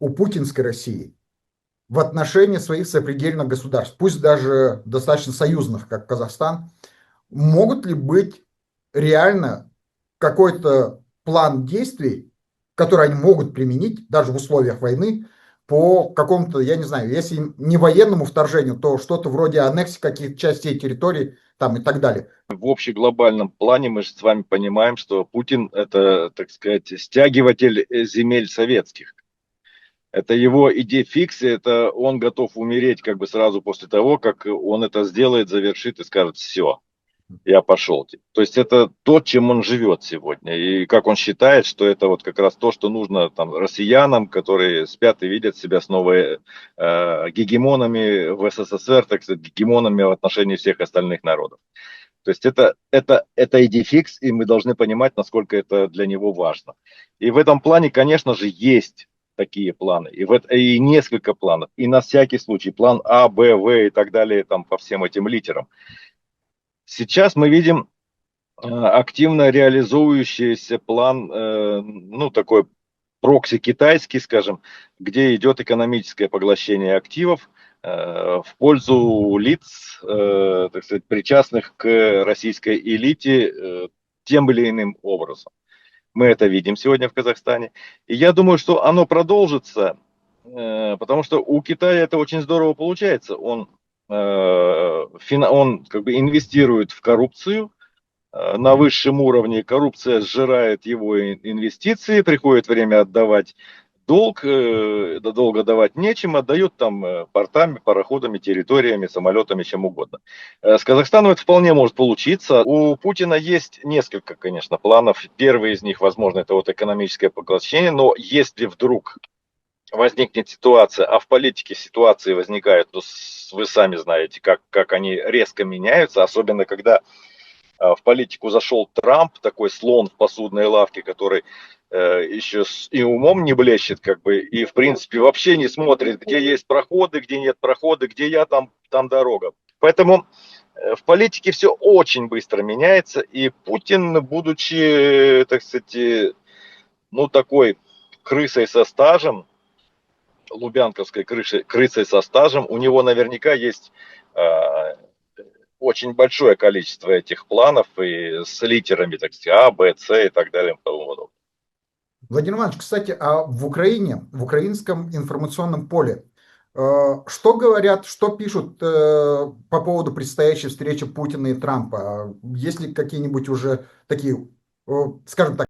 у путинской России в отношении своих сопредельных государств, пусть даже достаточно союзных, как Казахстан, могут ли быть реально какой-то план действий, который они могут применить даже в условиях войны по какому-то, я не знаю, если не военному вторжению, то что-то вроде аннексии каких-то частей территорий там и так далее. В общеглобальном плане мы же с вами понимаем, что Путин это, так сказать, стягиватель земель советских. Это его идея фикс, это он готов умереть как бы сразу после того, как он это сделает, завершит и скажет: все, я пошел. То есть это то, чем он живет сегодня. И как он считает, что это вот как раз то, что нужно там россиянам, которые спят и видят себя снова гегемонами в СССР, так сказать, гегемонами в отношении всех остальных народов. То есть это идея фикс, и мы должны понимать, насколько это для него важно. И в этом плане, конечно же, есть такие планы, и несколько планов, и на всякий случай план А, Б, В и так далее, там по всем этим литерам. Сейчас мы видим активно реализующийся план, ну такой прокси китайский, скажем, где идет экономическое поглощение активов в пользу лиц, так сказать, причастных к российской элите тем или иным образом. Мы это видим сегодня в Казахстане. И я думаю, что оно продолжится, потому что у Китая это очень здорово получается. Он как бы инвестирует в коррупцию на высшем уровне, коррупция сжирает его инвестиции, приходит время отдавать долг, долго давать нечем, отдают там портами, пароходами, территориями, самолетами, чем угодно. С Казахстаном это вполне может получиться. У Путина есть несколько, конечно, планов. Первый из них, возможно, это вот экономическое поглощение, но если вдруг возникнет ситуация, а в политике ситуации возникают, то вы сами знаете, как они резко меняются, особенно когда в политику зашел Трамп, такой слон в посудной лавке, который еще и умом не блещет, как бы, и в принципе вообще не смотрит, где есть проходы, где нет прохода, где я, там дорога. Поэтому в политике все очень быстро меняется, и Путин, будучи, так сказать, ну такой крысой со стажем, лубянковской крысой со стажем, у него наверняка есть очень большое количество этих планов и с литерами, так сказать, А, Б, С и так далее. Владимир Иванович, кстати, а в Украине, в украинском информационном поле, что говорят, что пишут по поводу предстоящей встречи Путина и Трампа? Есть ли какие-нибудь уже такие, скажем так,